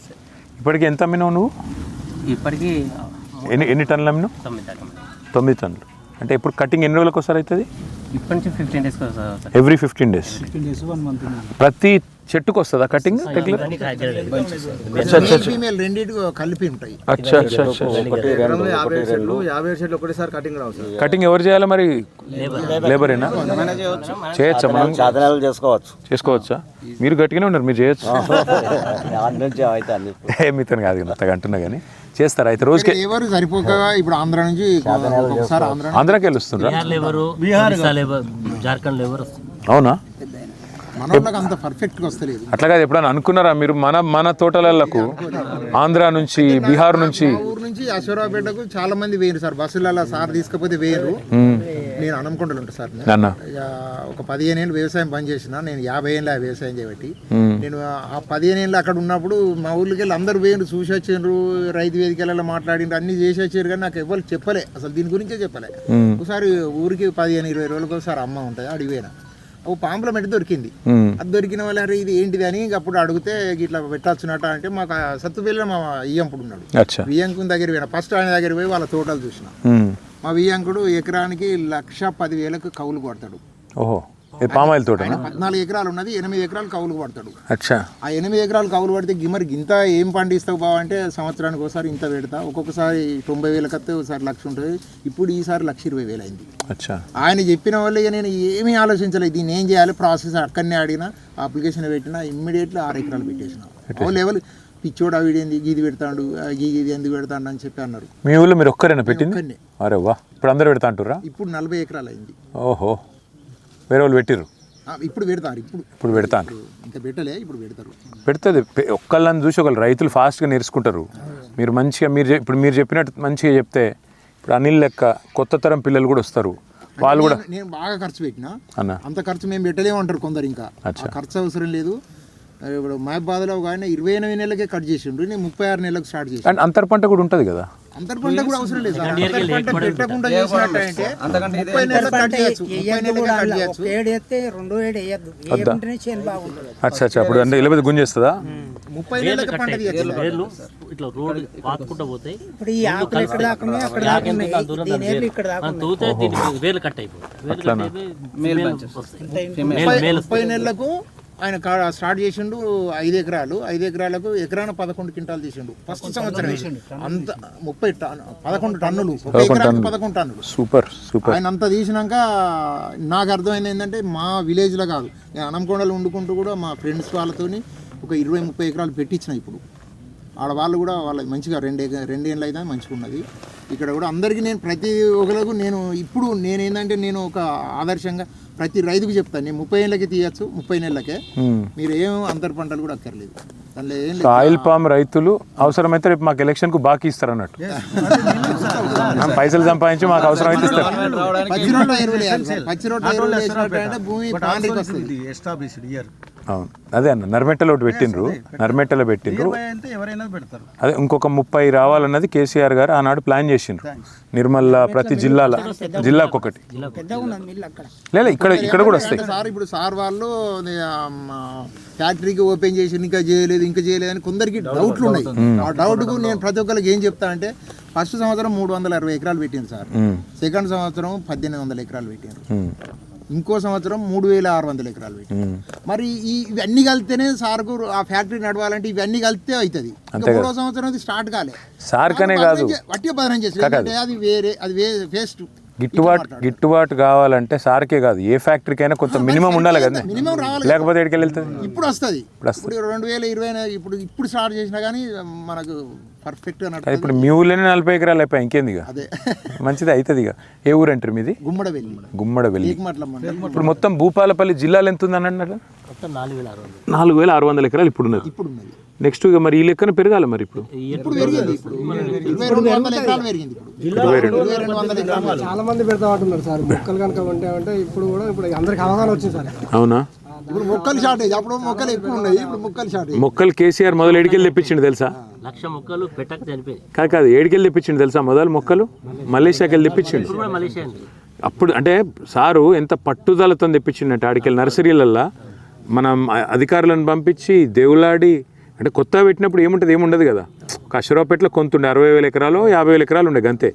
ఇప్పటికి ఎంత అమ్మినావు నువ్వు? ఇప్పటికి ఎన్ని టన్నులు అమ్మినావు? 9 టన్నులు. అంటే ఇప్పుడు కటింగ్ ఎన్ని రోజులకు ఒకసారి అవుతుంది? ఇప్పటి నుంచి 15 డేస్ ఎవ్రీ 15 డేస్. 1 మంత్ ప్రతి చెట్టుకు వస్తుందా కటింగ్? కలిపి ఉంటాయి. కటింగ్ ఎవరు చేయాలి మరి? లేబరేనా? చేయొచ్చా? మనం చేసుకోవచ్చా? మీరు గట్టిగానే ఉన్నారు, మీరు చేయొచ్చు. మీతో కాదు అంతగా అంటున్నా కానీ చేస్తారా? అయితే రోజుకి ఎవరు సరిపోక ఇప్పుడు ఆంధ్ర నుంచి ఆంధ్రాకి వెళ్ళొస్తుండ్రా? జార్ఖండ్ లేబర్. అవునా? అంత పర్ఫెక్ట్గా వస్తలేదు. అట్లా కాదు, ఎప్పుడైనా అనుకున్నారా మీరు మన తోటలకు ఆంధ్ర నుంచి బీహార్ నుంచి ఊరు నుంచి అశ్వరావుపేటకు చాలా మంది వేయరు సార్. బస్సులలో సార్ తీసుకపోతే వేయరు. నేను అనంకొండలు ఉంటాను సార్. ఒక 15 ఏళ్ళు వ్యవసాయం పని చేసిన. నేను 50 ఏళ్ళ వ్యవసాయం చేయబట్టి నేను ఆ 15 ఏళ్ళు అక్కడ ఉన్నప్పుడు మా ఊళ్ళకి వెళ్ళి అందరు వేయరు, చూసి వచ్చిండ్రు, రైతు వేదికలలో మాట్లాడిండ్రు, అన్ని చేసి వచ్చారు. కానీ నాకు ఎవరు చెప్పలే, అసలు దీని గురించే చెప్పలే. ఒకసారి ఊరికి 15-20 రోజులకు ఒకసారి అమ్మ ఉంటుంది, అడిగిపోయినా. ఓ పాంప్లమెంట్ దొరికింది. అది దొరికిన వాళ్ళ ఇది ఏంటిది అని అప్పుడు అడిగితే ఇట్లా పెట్టచ్చునట అంటే మాకు సత్తుపల్లిలో మా వియ్యంకుడు ఉన్నాడు. వియ్యంకుని దగ్గర పోయినా. ఫస్ట్ ఆయన దగ్గర పోయి వాళ్ళ తోటలు చూసిన. మా వియ్యంకుడు ఎకరానికి 1,10,000 కౌలు కొడతాడు. ఓహో, పామాయిల్ తోట 14 ఎకరాలు ఉన్నది, 8 ఎకరాలు కౌలు పడతాడు. ఆ 8 ఎకరాలు కౌలు పడితే మరి ఇంత ఏం పండిస్తావు బావ అంటే సంవత్సరానికి ఒకసారి ఇంత పెడతా. ఒక్కొక్కసారి 90,000 కత్తే ఒకసారి 1,00,000 ఉంటుంది. ఇప్పుడు ఈసారి 1,20,000 అయింది. ఆయన చెప్పిన వాళ్ళు నేను ఏమీ ఆలోచించలేదు. దీన్ని ఏం చేయాలి ప్రాసెస్ అక్కడనే అడిగిన, అప్లికేషన్ పెట్టినా, ఇమ్మీడియట్లీ 6 ఎకరాలు పెట్టేసిన. లెవెల్ పిచ్చోడు అవిడేంది గీది పెడతాడు, గీది ఎందుకు పెడతాడు అని చెప్పి అన్నారు. మీ ఊళ్ళో మీరు ఒక్కరైనా పెట్టింది? అరే వా, ఇప్పుడు అందరూ పెడతా అంటారా? ఇప్పుడు 40 ఎకరాలు అయింది. ఓహో, వేరే వాళ్ళు పెట్టిర్రు? ఇప్పుడు పెడతారు. ఇప్పుడు పెడతాను, ఇంకా పెట్టలే, ఇప్పుడు పెడతారు. పెడుతుంది. ఒక్కళ్ళని చూసి ఒకళ్ళు రైతులు ఫాస్ట్గా నేర్చుకుంటారు. మీరు మంచిగా ఇప్పుడు మీరు చెప్పినట్టు మంచిగా చెప్తే ఇప్పుడు అనిల్ లెక్క కొత్త తరం పిల్లలు కూడా వస్తారు. వాళ్ళు కూడా నేను బాగా ఖర్చు పెట్టినా అన్న, అంత ఖర్చు మేము పెట్టలేమంటారు కొందరు. ఇంకా ఖర్చు అవసరం లేదు. ఇప్పుడు మహబాద్లో కానీ 28 నెలలకే కట్ చేసిండ్రు, నేను 36 నెలలకు స్టార్ట్ చేసి. అండ్ అంతర్ పంట కూడా ఉంటుంది కదా? అంతర్ పంట కూడా అవసరం లేదు సార్. పెట్టకుండా చేసినట్టయితే 30 నెలలకు కట్ చేయొచ్చు. 30 నెలలకు కట్ చేయొచ్చు. అచ్చా, అప్పుడు అంటే ఇలబెది గుంజేస్తుందా? 30 నెలలకు పంట తీయచ్చు. ఇట్లా రోడ్ పాతుకుంటూ పోతాయి. ఇప్పుడు ఈ ఆకులు ఎక్కడ దాకా ఉన్నాయి, అక్కడ దాకా ఉన్నాయి. దీని ఏర్లు ఇక్కడ దాకా ఉన్నాయి. తూతే దీని వేలు కట్ అయిపోతాయి. 30 నెలలకు ఆయన స్టార్ట్ చేసిండు. 5 ఎకరాలు, 5 ఎకరాలకు ఎకరాన 11 క్వింటాలు తీసిండు ఫస్ట్ సంవత్సరం. అంత 11 టన్నులు, 11 టన్నులు. సూపర్. ఆయన అంత తీసినాక నాకు అర్థమైంది ఏంటంటే మా విలేజ్లో కాదు, నేను అనంకొండలు వండుకుంటూ కూడా మా ఫ్రెండ్స్ వాళ్ళతోని ఒక 20-30 ఎకరాలు పెట్టించిన. ఇప్పుడు ఆడవాళ్ళు కూడా వాళ్ళకి మంచిగా 2 ఏళ్ళు అయితే మంచిగా ఉన్నది. ఇక్కడ కూడా అందరికీ నేను ప్రతి ఒక్కరికి నేను ఇప్పుడు నేనేంటంటే నేను ఒక ఆదర్శంగా ప్రతి రైతుకు చెప్తాను, నేను 30 ఏళ్ళకి తీయచ్చు, 30 నెలలకే మీరు ఏం అంతర్ పంటలు కూడా అక్కర్లేదు. దానిలో ఏం లేదు. ఆయిల్ పామ్ రైతులు అవసరమైతే రేపు మాకు ఎలక్షన్కు బాకీ ఇస్తారు అన్నట్టు, పైసలు సంపాదించి మాకు అవసరమైతే ఇస్తారు. పచ్చి రొట్ట ఎరువులు వేయాలి సార్. పచ్చి రొట్ట ఎరువులు వేసినట్టు భూమి పాండ్రికి వస్తుంది. అవును, అదే అన్న నర్మెట్టలో ఒకటి పెట్టిండ్రు, నర్మెట్టలో పెట్టిండ్రు. అదే ఇంకొక 30 రావాలన్నది కేసీఆర్ గారు ఆనాడు ప్లాన్ చేసిండ్రు. నిర్మల్ ప్రతి జిల్లాకు ఒకటి లేదా ఇక్కడ కూడా వస్తాయి సార్. ఇప్పుడు సార్ వాళ్ళు ఫ్యాక్టరీకి ఓపెన్ చేసి ఇంకా చేయలేదు అని కొందరికి డౌట్లు ఉన్నాయి. ఆ డౌట్కు నేను ప్రతి ఒక్కరికి ఏం చెప్తా అంటే, ఫస్ట్ సంవత్సరం 360 ఎకరాలు పెట్టింది సార్, సెకండ్ సంవత్సరం 1800 ఎకరాలు పెట్టారు, ఇంకో సంవత్సరం 3600 ఎకరాలు పెట్టారు. మరి ఇవన్నీ కలిస్తేనే సార్కు ఆ ఫ్యాక్టరీ నడవాలంటే ఇవన్నీ కలిస్తే అవుతుంది. మూడో సంవత్సరం అది స్టార్ట్ కాలే సార్ కనే కాదు, వట్టిగా బదనం చేసి అది వేరే, అది వేస్ట్. గిట్టుబాటు కావాలంటే సార్కే కాదు, ఏ ఫ్యాక్టరీకైనా కొంత మినిమం ఉండాలి కదా, మినిమం రావాలి. లేకపోతే ఎక్కడికి వెళ్తుంది. ఇప్పుడు వస్తుంది, ఇప్పుడు 2020 ఇప్పుడు స్టార్ట్ చేసినా కానీ మనకు పర్ఫెక్ట్ గా. ఇప్పుడు మీ ఊళ్ళోనే 40 ఎకరాలు అయిపోయి ఇంకేంది ఇక, మంచిది అవుతుంది ఇక. ఏ ఊరు అంటారు మీది? గుమ్మడవెల్లి. ఇప్పుడు మొత్తం భూపాలపల్లి జిల్లాలో ఎంత ఉంది అన్నట్టు? 4600 ఎకరాలు ఇప్పుడు ఉన్నది. నెక్స్ట్ ఇక మరి ఈ లెక్కన పెరగాలి మరి. ఇప్పుడు చాలా మంది పెడతా ఉంటున్నారు సార్ మొక్కలు కనుక ఉంటే ఇప్పుడు కూడా అందరికి అవగాహన వచ్చింది సార్. అవునా? ఇప్పుడు మొక్కలు షార్టేజ్, అప్పుడు మొక్కలు ఎక్కువ ఉన్నాయి, ఇప్పుడు మొక్కలు షార్టేజ్. మొక్కలు కేసీఆర్ మొదలు ఏడికెళ్ళి తెప్పించిండు తెలుసా? 1,00,000 మొక్కలు పెట్టక చనిపోయి. కాదు ఏడికెళ్ళి తెప్పించిండు తెలుసా? మొదలు మొక్కలు మలేషియాకి వెళ్ళి తెప్పించిండు. అప్పుడు అంటే సారు ఎంత పట్టుదలతో తెప్పించిండంటే ఆడికెళ్ళి నర్సరీలల్లా మనం అధికారులను పంపించి దేవులాడి, అంటే కొత్తగా పెట్టినప్పుడు ఏముంటుంది, ఏముండదు కదా. ఒక అశ్వరావుపేటలో కొంతుండే 60,000 ఎకరాలు 50,000 ఎకరాలు ఉండే అంతే.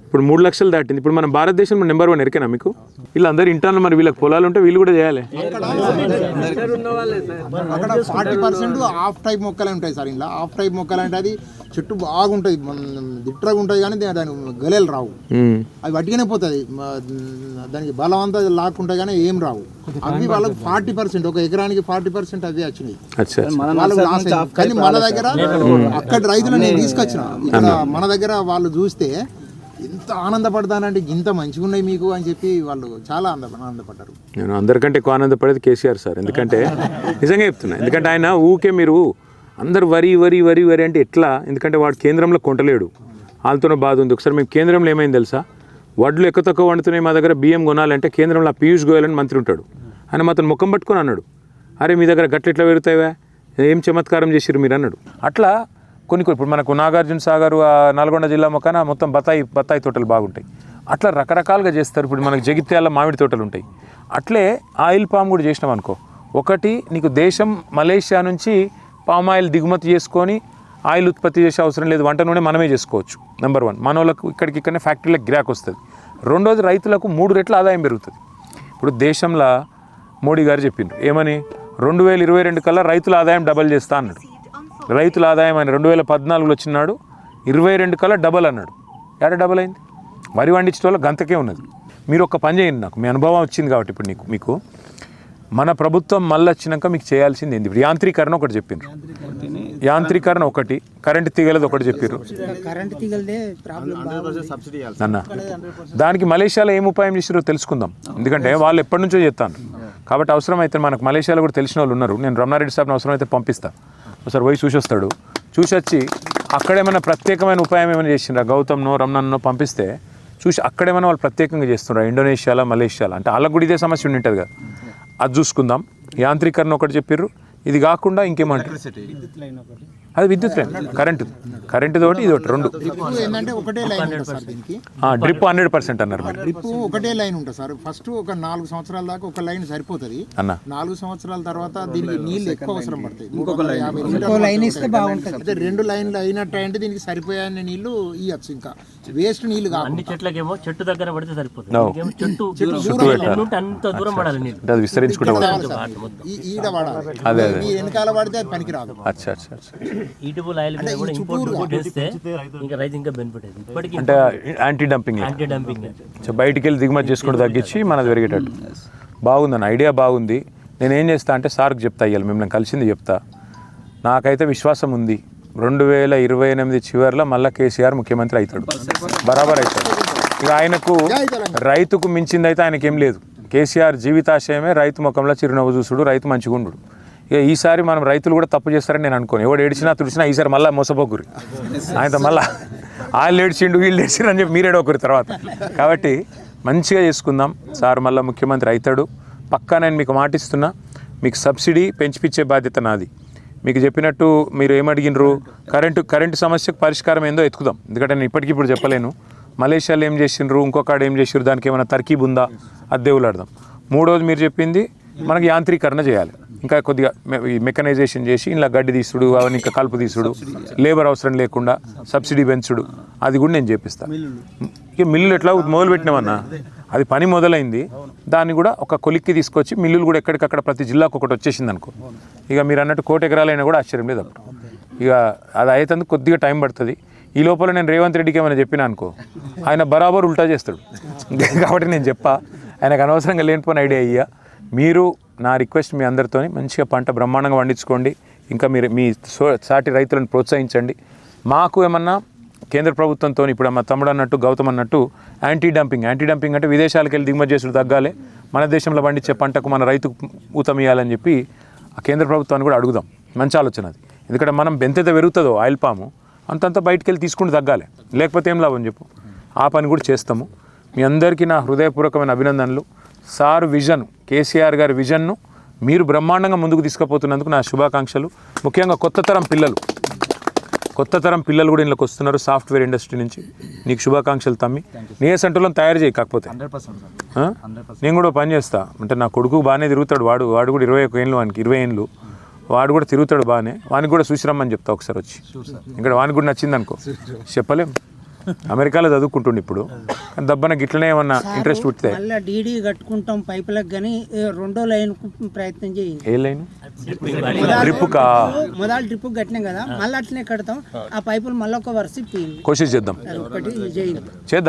ఇప్పుడు 3 లక్షలు దాటింది. ఇప్పుడు మనం భారతదేశంలో నెంబర్ 1 ఎరికేనా మీకు? వీళ్ళందరూ ఇంటాను, మరి వీళ్ళకి పొలాలు ఉంటే వీళ్ళు కూడా చేయాలి. అక్కడ 40% హాఫ్ టైప్ మొక్కలే ఉంటాయి సార్. ఇలా హాఫ్ టైప్ మొక్కలు అంటే అది చెట్టు బాగుంటుంది, దిట్టగా ఉంటుంది, కానీ దానికి గలేలు రావు, అవి వట్టిగానే పోతుంది, దానికి బలం అంతా లాక్కుంటాయి కానీ ఏం రావు. అవి వాళ్ళకి 40%, ఒక ఎకరానికి 40% అవి వచ్చినాయి. కానీ మన దగ్గర అక్కడ రైతులు నేను తీసుకొచ్చిన, ఇక్కడ మన దగ్గర వాళ్ళు చూస్తే ఎంత ఆనందపడతానంటే ఇంత మంచిగా ఉన్నాయి మీకు అని చెప్పి వాళ్ళు చాలా ఆనందపడ్డారు. నేను అందరికంటే ఎక్కువ ఆనందపడేది కేసీఆర్ సార్. ఎందుకంటే నిజంగా చెప్తున్నా, ఎందుకంటే ఆయన ఊకే మీరు అందరు వరి వరి వరి వరి అంటే ఎట్లా, ఎందుకంటే వాడు కేంద్రంలో కొంటలేడు, వాళ్ళతోనే బాధ ఉంది. ఒకసారి మేము కేంద్రంలో ఏమైంది తెలుసా, వడ్లు ఎక్కువ తక్కువ వండుతున్నాయి మా దగ్గర, బియ్యం కొనాలంటే కేంద్రంలో పీయూష్ గోయల్ అని మంత్రి ఉంటాడు, ఆయన మాత్రం ముఖం పట్టుకొని అన్నాడు, అరే మీ దగ్గర గట్ల ఎట్లా పెరుగుతావా, ఏం చమత్కారం చేసిరు మీరు అన్నాడు. అట్లా కొన్ని ఇప్పుడు మనకు నాగార్జున సాగర్ నల్గొండ జిల్లా మొక్కన మొత్తం బత్తాయి తోటలు బాగుంటాయి. అట్లా రకరకాలుగా చేస్తారు. ఇప్పుడు మనకు జగిత్యాల మామిడి తోటలు ఉంటాయి. అట్లే ఆయిల్ పామ్ కూడా చేసినాం అనుకో, ఒకటి నీకు దేశం మలేషియా నుంచి పామ్ ఆయిల్ దిగుమతి చేసుకొని ఆయిల్ ఉత్పత్తి చేసే అవసరం లేదు, వంట నూనె మనమే చేసుకోవచ్చు. నెంబర్ 1, మన వాళ్ళకు ఇక్కడికనే ఫ్యాక్టరీలకు గిరాక్ వస్తుంది. రెండోది రైతులకు 3 రెట్ల ఆదాయం పెరుగుతుంది. ఇప్పుడు దేశంలో మోడీ గారు చెప్పిండ్రు ఏమని, 2022 కల్లా రైతుల ఆదాయం డబల్ చేస్తా అన్నాడు. రైతుల ఆదాయం ఆయన 2014లో వచ్చినాడు, 22 కల్లా డబల్ అన్నాడు. ఎక్కడ డబల్ అయింది? వరి వండించడం వల్ల గంతకే ఉన్నది. మీరు ఒక పని చేయండి, నాకు మీ అనుభవం వచ్చింది కాబట్టి ఇప్పుడు మీకు మన ప్రభుత్వం మళ్ళీ వచ్చినాక మీకు చేయాల్సింది ఏంది? ఇప్పుడు యాంత్రీకరణ ఒకటి చెప్పిండ్రు, యాంత్రీకరణ ఒకటి, కరెంటు తీగలది ఒకటి చెప్పారు అన్న. దానికి మలేషియాలో ఏం ఉపాయం చేసారో తెలుసుకుందాం, ఎందుకంటే వాళ్ళు ఎప్పటి నుంచో చేస్తాను కాబట్టి. అవసరమైతే మనకు మలేషియాలో కూడా తెలిసిన వాళ్ళు ఉన్నారు, నేను రమణారెడ్డి సాబ్ని అవసరమైతే పంపిస్తాను, ఒకసారి పోయి చూసి వస్తాడు. చూసి వచ్చి అక్కడేమైనా ప్రత్యేకమైన ఉపాయం ఏమైనా చేసిండ్రా, గౌతమ్నో రమణన్నో పంపిస్తే చూసి అక్కడేమైనా వాళ్ళు ప్రత్యేకంగా చేస్తుండ్రా, ఇండోనేషియాలో మలేషియాలో, అంటే వాళ్ళకు కూడా ఇదే సమస్య ఉండి ఉంటుంది కదా, అది చూసుకుందాం. యాంత్రీకరణ ఒకటి చెప్పారు. ఇది కాకుండా ఇంకేమంటారు, అది విద్యుత్ లైన్, కరెంటు తోటి ఇది ఒకటి, 2 ఏంటంటే ఒకటే లైన్ ఉంటుంది సార్ దీనికి. డ్రిప్ 100% అన్నారు మీరు. డ్రిప్ ఒకటే లైన్ ఉంటుంది సార్. ఫస్ట్ ఒక 4 సంవత్సరాల దాకా ఒక లైన్ సరిపోతుంది అన్న. 4 సంవత్సరాల తర్వాత దీనికి నీళ్ళు ఎక్కువ అవసరం పడతాయి, ఇంకొక లైన్ ఇస్తే బాగుంటుంది. అయితే 2 లైన్లు అయినట్టు అంటే దీనికి సరిపోయే నీళ్లు ఇవ్వచ్చు, ఇంకా వేస్ట్ నీళ్లు కాదు. అన్ని చెట్లకేమో చెట్టు దగ్గర పడితే సరిపోతుంది, అంత దూరం పడాలి నీళ్ళు, అది విస్తరించుకుంటా ఈడ పడాలి, వెనకాల పడితే అది పనికి రాదు. అంటే యాంటీ డంపింగ్ బయటికి వెళ్ళి దిగుమతి చేసుకుంటూ తగ్గించి మనది పెరిగేటట్టు. బాగుందని ఐడియా బాగుంది. నేనేం చేస్తా అంటే సార్కి చెప్తా, ఇవాళ మిమ్మల్ని కలిసింది చెప్తా. నాకైతే విశ్వాసం ఉంది 2028 చివరిలో మళ్ళీ కేసీఆర్ ముఖ్యమంత్రి అవుతాడు, బరాబర్ అవుతాడు. ఇక ఆయనకు రైతుకు మించింది అయితే ఆయనకేం లేదు. కేసీఆర్ జీవితాశయమే రైతు ముఖంలో చిరునవ్వు చూసుడు, రైతు మంచిగుండు. ఇక ఈసారి మనం రైతులు కూడా తప్పు చేస్తారని నేను అనుకోను. ఎవడు ఏడిచినా తుడిచినా ఈసారి మళ్ళీ మోసపోకురి. ఆయనతో మళ్ళీ వాళ్ళు ఏడ్చిండు వీళ్ళు ఏడ్చిండు అని చెప్పి మీరేడోకరి తర్వాత. కాబట్టి మంచిగా చేసుకుందాం. సార్ మళ్ళీ ముఖ్యమంత్రి అవుతాడు పక్కా. నేను మీకు మాటిస్తున్నా, మీకు సబ్సిడీ పెంచిపిచ్చే బాధ్యత నాది. మీకు చెప్పినట్టు మీరు ఏమడిగినరు, కరెంటు సమస్యకు పరిష్కారం ఏందో ఎత్తుకుదాం. ఎందుకంటే నేను ఇప్పటికిప్పుడు చెప్పలేను. మలేషియాలో ఏం చేసిండ్రు, ఇంకొకటి ఏం చేసిర్రు, దానికి ఏమైనా తర్కీబ్ ఉందా అది దేవులాడదాం. మూడోది మీరు చెప్పింది మనకి యాంత్రీకరణ చేయాలి. ఇంకా కొద్దిగా మెకనైజేషన్ చేసి ఇలా గడ్డి తీసుడు, అవన్నీ ఇంకా కలుపు తీసుడు, లేబర్ అవసరం లేకుండా సబ్సిడీ పెంచుడు, అది కూడా నేను చేపిస్తాను. ఇక మిల్లులు ఎట్లా మొదలు పెట్టినామన్నా, అది పని మొదలైంది. దాన్ని కూడా ఒక కొలిక్కి తీసుకొచ్చి మిల్లులు కూడా ఎక్కడికక్కడ ప్రతి జిల్లాకు ఒకటి వచ్చేసింది అనుకో. ఇక మీరు అన్నట్టు 1,00,00,000 ఎకరాలైనా కూడా ఆశ్చర్యం లేదు అప్పుడు. ఇక అది అయ్యేందుకు కొద్దిగా టైం పడుతుంది. ఈ లోపల నేను రేవంత్ రెడ్డికి ఏమైనా చెప్పినా అనుకో, ఆయన బరాబర్ ఉల్టా చేస్తాడు. కాబట్టి నేను చెప్పా, ఆయనకు అనవసరంగా లేనిపోయిన ఐడియా అయ్యా. మీరు నా రిక్వెస్ట్ మీ అందరితో మంచిగా పంట బ్రహ్మాండంగా పండించుకోండి. ఇంకా మీరు మీ సాటి రైతులను ప్రోత్సహించండి. మాకు ఏమన్నా కేంద్ర ప్రభుత్వంతో ఇప్పుడు మా తమ్ముడు అన్నట్టు గౌతమ్ అన్నట్టు యాంటీ డంపింగ్ అంటే విదేశాలకు వెళ్ళి దిగుమతి చేసుడు తగ్గాలి, మన దేశంలో పండించే పంటకు మన రైతుకు ఊతం ఇవ్వాలని చెప్పి ఆ కేంద్ర ప్రభుత్వాన్ని కూడా అడుగుదాం. మంచి ఆలోచన అది. ఎందుకంటే మనం ఎంతైతే పెరుగుతుందో ఆయిల్ పాము అంతంత బయటికి వెళ్ళి తీసుకుంటూ తగ్గాలి, లేకపోతే ఏం లాభం చెప్పు. ఆ పని కూడా చేస్తాము. మీ అందరికీ నా హృదయపూర్వకమైన అభినందనలు. సార్ విజన్, కేసీఆర్ గారి విజన్ను మీరు బ్రహ్మాండంగా ముందుకు తీసుకుపోతున్నందుకు నా శుభాకాంక్షలు. ముఖ్యంగా కొత్త తరం పిల్లలు కూడా ఇంట్లోకి వస్తున్నారు సాఫ్ట్వేర్ ఇండస్ట్రీ నుంచి. నీకు శుభాకాంక్షలు తమ్మి. నీ సెంటర్లో తయారు చేయి. కాకపోతే నేను కూడా పని చేస్తా. అంటే నా కొడుకు బాగానే తిరుగుతాడు. వాడు కూడా 21 ఏళ్ళు, వానికి 20 ఏళ్ళు. వాడు కూడా తిరుగుతాడు బాగానే. వానికి కూడా చూసిరమ్మని చెప్తా ఒకసారి వచ్చి. ఇక్కడ వానికి కూడా నచ్చింది అనుకో, చెప్పలేం. అమెరికాలో చదువుకుంటుండే ఇప్పుడు. కానీ దబ్బన గిట్లనే ఏమన్నా ఇంట్రెస్ట్ పుట్టితే మళ్ళీ డీడీ కట్టుకుంటాం పైపులకు, కానీ 2వ లైన్ ప్రయత్నం చేయండి. ఏ లైన్? డ్రిప్పుకా? మొదలు డ్రిప్ కట్టినాం కదా, మళ్ళీ అట్లనే కడతాం. ఆ పైపులు మళ్ళీ ఒక వరుస కోషిష్ చేద్దాం.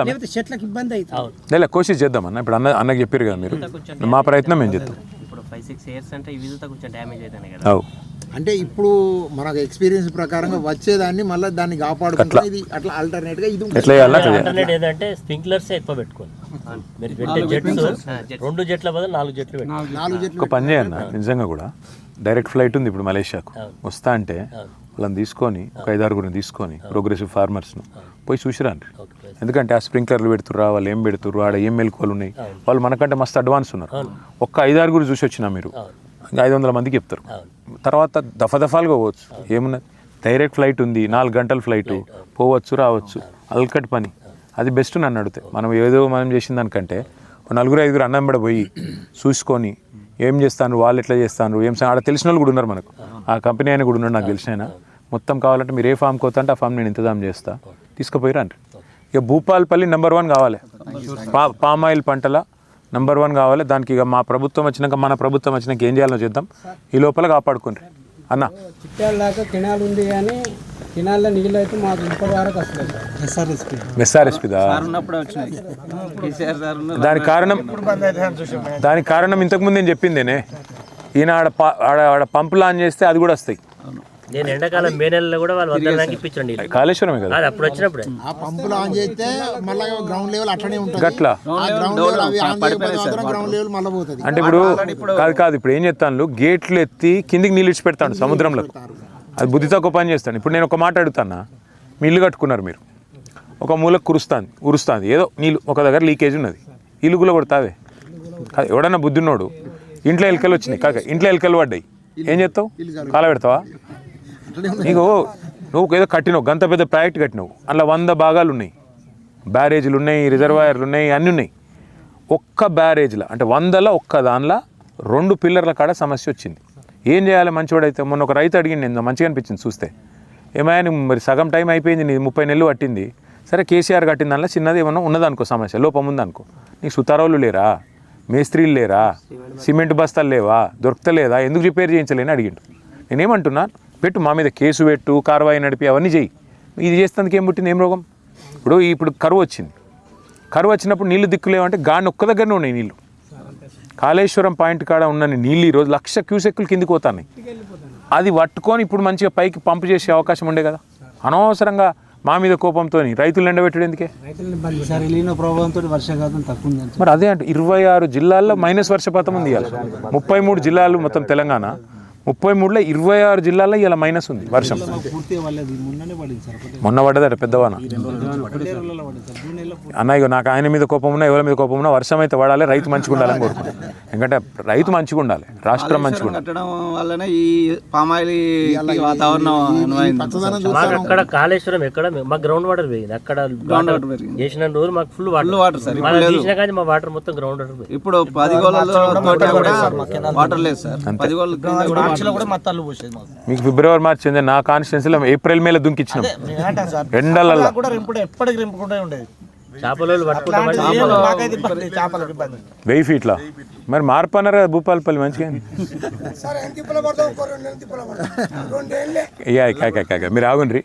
లేకపోతే చెట్లకు ఇబ్బంది అవుతుంది. లేదా కోషిష్ చేద్దాం అన్న. ఇప్పుడు అన్నకి చెప్పారు కదా మీరు, మా ప్రయత్నం మేము చేద్దాం. 5-6 years అంటే ఈ విధంగా కొంచెం డ్యామేజ్ అవుతాయి కదా. అంటే ఇప్పుడు మనకు ఎక్స్పీరియన్స్ ప్రకారంగా వచ్చేదాన్ని మళ్ళీ దాన్ని కాపాడుకుంటే ఇది అట్లా ఆల్టర్నేట్ గా ఇది ఆల్టర్నేట్ ఏదంటే స్ప్రింక్లర్స్ ఎక్కువ పెట్టుకోండి. మీరు పెట్టే జెట్స్ 2 జెట్ల బదులు 4 జెట్లు పెట్టండి. 4 జెట్లు ఒక పని చేయన్న. నిజంగా కూడా డైరెక్ట్ ఫ్లైట్ ఉంది ఇప్పుడు మలేషియాకు. వస్తా అంటే వాళ్ళని తీసుకొని ఒక 5-6 తీసుకొని ప్రోగ్రెసివ్ ఫార్మర్స్ను పోయి చూసిరండి. ఎందుకంటే ఆ స్ప్రింక్లర్లు పెడుతుర్రా, వాళ్ళు ఏం పెడుతుర్రు, ఆడ ఏం మెలకువలు ఉన్నాయి, వాళ్ళు మనకంటే మస్తు అడ్వాన్స్ ఉన్నారు. ఒక్క 5-6 చూసి వచ్చినా మీరు 500 మందికి చెప్తారు. తర్వాత దఫాలుగా పోవచ్చు. ఏమున్నది, డైరెక్ట్ ఫ్లైట్ ఉంది, 4 గంటల ఫ్లైటు, పోవచ్చు రావచ్చు, అల్కట్ పని. అది బెస్ట్ నన్ను అడిగితే. మనం చేసిన దానికంటే 4-5 అన్నం కూడా పోయి చూసుకొని ఏం చేస్తాను, వాళ్ళు ఎట్లా చేస్తాను, ఆడ తెలిసిన వాళ్ళు కూడా ఉన్నారు మనకు. ఆ కంపెనీ ఆయన కూడా ఉన్నాడు, నాకు తెలిసిన ఆయన. మొత్తం కావాలంటే మీరు ఏ ఫామ్ కోతంటే ఆ ఫామ్ నేను ఇంతజాం చేస్తా, తీసుకుపోయిరండి. ఇక భూపాలపల్లి నెంబర్ 1 కావాలి. పామ్ ఆయిల్ పంటల నెంబర్ 1 కావాలి. దానికి ఇక మన ప్రభుత్వం వచ్చినాక ఏం చేయాలో చేద్దాం. ఈ లోపల కాపాడుకోండి అన్న. చిట్టాల దాకా కెనాల్ ఉంది, కానీ కెనాల్లో నీళ్ళు అయితే మాకు ఇప్పటి వరకు వస్తుంది. ఎస్ఆర్ఎస్పీదా? దానికి కారణం ఇంతకుముందు నేను చెప్పిందేనే. ఈయన ఆడ పంపులు ఆన్ చేస్తే అది కూడా వస్తాయి. నేను ఎండాకాలం మే నెలలో కూడా వాళ్ళు వద్దడానికి ఇప్పించండి. కాళేశ్వరమే కదా అప్పుడు వచ్చినప్పుడు ఆ పంపులు ఆన్ చేస్తే మళ్ళీ గ్రౌండ్ లెవెల్ అట్లనే ఉంటుంది. గట్లా గ్రౌండ్ లెవెల్ మళ్ళీ పోతుంది. అంటే ఇప్పుడు కాదు ఇప్పుడు ఏం చేస్తాను, గేట్లు ఎత్తి కిందికి నీళ్ళు ఇచ్చి పెడతాను సముద్రంలో. అది బుద్ధి తక్కువ పని చేస్తాను. ఇప్పుడు నేను ఒక మాట అడుగుతాను, మీ ఇల్లు కట్టుకున్నారు మీరు, ఒక మూలకు ఉరుస్తుంది ఏదో నీళ్ళు, ఒక దగ్గర లీకేజ్ ఉన్నది, ఇల్లు కూడా కొడతావే. ఎవడన్నా బుద్ధి ఉన్నోడు, ఇంట్లో ఎలుకలు వచ్చినాయి కాక, ఇంట్లో ఎలుకలు పడ్డాయి, ఏం చేస్తావు? కాల పెడతావా? నీకు నువ్వు ఏదో కట్టినావు, గంత పెద్ద ప్రాజెక్ట్ కట్టినావు, అందులో 100 భాగాలు ఉన్నాయి, బ్యారేజీలు ఉన్నాయి, రిజర్వాయర్లు ఉన్నాయి, అన్నీ ఉన్నాయి. ఒక్క బ్యారేజ్లో అంటే 100లో ఒక్క దానిలో 2 పిల్లర్ల కాడ సమస్య వచ్చింది. ఏం చేయాలి మంచివాడైతే? మొన్న ఒక రైతు అడిగింది, నేను మంచిగా అనిపించింది చూస్తే, ఏమైనా నువ్వు మరి సగం టైం అయిపోయింది, నీ 30 నెలలు పట్టింది, సరే కేసీఆర్ కట్టిన దానిలో చిన్నది ఏమన్నా ఉన్నదనుకో, సమస్య లోపం ఉందనుకో, నీకు సుతారోళ్ళు లేరా, మేస్త్రీలు లేరా, సిమెంట్ బస్తాలు లేవా, దొరకలేదా, ఎందుకు రిపేర్ చేయించలేని అడిగిండు. నేనేమంటున్నా, పెట్టు, మా మీద కేసు పెట్టు, కార్వాయి నడిపి అవన్నీ చెయ్యి. ఇది చేస్తేందుకు ఏం పుట్టింది, ఏం రోగం? ఇప్పుడు కరువు వచ్చింది, కరువు వచ్చినప్పుడు నీళ్లు దిక్కులేవంటే గాని ఒక్క దగ్గరనే ఉన్నాయి నీళ్ళు. కాళేశ్వరం పాయింట్ కాడ ఉన్న నీళ్ళు ఈరోజు 1,00,000 క్యూసెక్కులు కిందికి పోతున్నాయి. అది పట్టుకొని ఇప్పుడు మంచిగా పైకి పంపు చేసే అవకాశం ఉండే కదా. అనవసరంగా మా మీద కోపంతో రైతులు ఎండబెట్టడం ఎందుకే? ఈసారి ఎలినో ప్రభావంతో వర్షాఘాతం తక్కువ ఉంది. మరి అదే అంటే 26 జిల్లాల్లో మైనస్ వర్షపాతం ఉంది ఇవాళ. 33 జిల్లాలు మొత్తం తెలంగాణ, 33లో 26 జిల్లాల్లో ఇలా మైనస్ ఉంది వర్షం. పూర్తిగా వాళ్ళది మొన్ననే పడింది సార్. మొన్న పడ్డదట పెద్దవాన అన్న. ఇక నాకు ఆయన మీద కోపం ఉన్నా ఎవరి మీద కోపం ఉన్నా వర్షం అయితే పడాలి, రైతు మంచిగా ఉండాలని కోరుకుంటాను. ఎందుకంటే రైతు మంచిగా ఉండాలి, రాష్ట్రం మంచిగా ఉండాలి. కట్టడం వల్లనే ఈ పామాయిల్ వాతావరణం మాకు అక్కడ కాళేశ్వరం ఎక్కడ మాకు గ్రౌండ్ వాటర్ పోయింది. అక్కడ చేసిన రోజు మాకు ఫుల్ వాటర్ సార్. తీసిన కానీ మా వాటర్ మొత్తం గ్రౌండ్ వాటర్ పోయింది. ఇప్పుడు 10 గోళ్ళలో వాటర్ లేదు సార్. 10 గోళ్ళ మీకు ఫిబ్రవరి మార్చి ఉంది, నా కాన్స్టిట్యున్సీలో ఏప్రిల్ మేలో దుంకిచ్చినాం ఎండలలో. చేపలు 1000 ఫీట్ల. మరి మార్పు అన్నారు కదా భూపాలపల్లి మంచిగా. మీరు ఆగుండ్రి,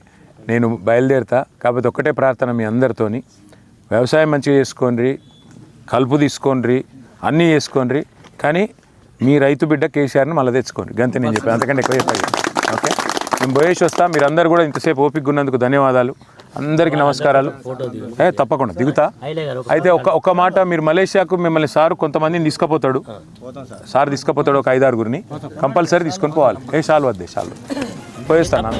నేను బయలుదేరుతా. కాకపోతే ఒక్కటే ప్రార్థన మీ అందరితోని, వ్యవసాయం మంచిగా చేసుకోండి, కలుపు తీసుకోండి, అన్నీ చేసుకోండి, కానీ మీ రైతు బిడ్డ కేసీఆర్ని మళ్ళీ తెచ్చుకోండి. గంతే నేను చెప్పాను, అంతకంటే ఎక్కువ చెప్పాలి. ఓకే, నేను పోయేసి వస్తా. మీరు అందరు కూడా ఇంతసేపు ఓపిక ఉన్నందుకు ధన్యవాదాలు. అందరికీ నమస్కారాలు. తప్పకుండా దిగుతా. అయితే ఒక మాట, మీరు మలేషియాకు మిమ్మల్ని సార్ కొంతమందిని తీసుకుపోతాడు, సార్ తీసుకుపోతాడు ఒక 5-6 కంపల్సరీ తీసుకొని పోవాలి. షాలు వద్దే షాలు పోయేస్తాను.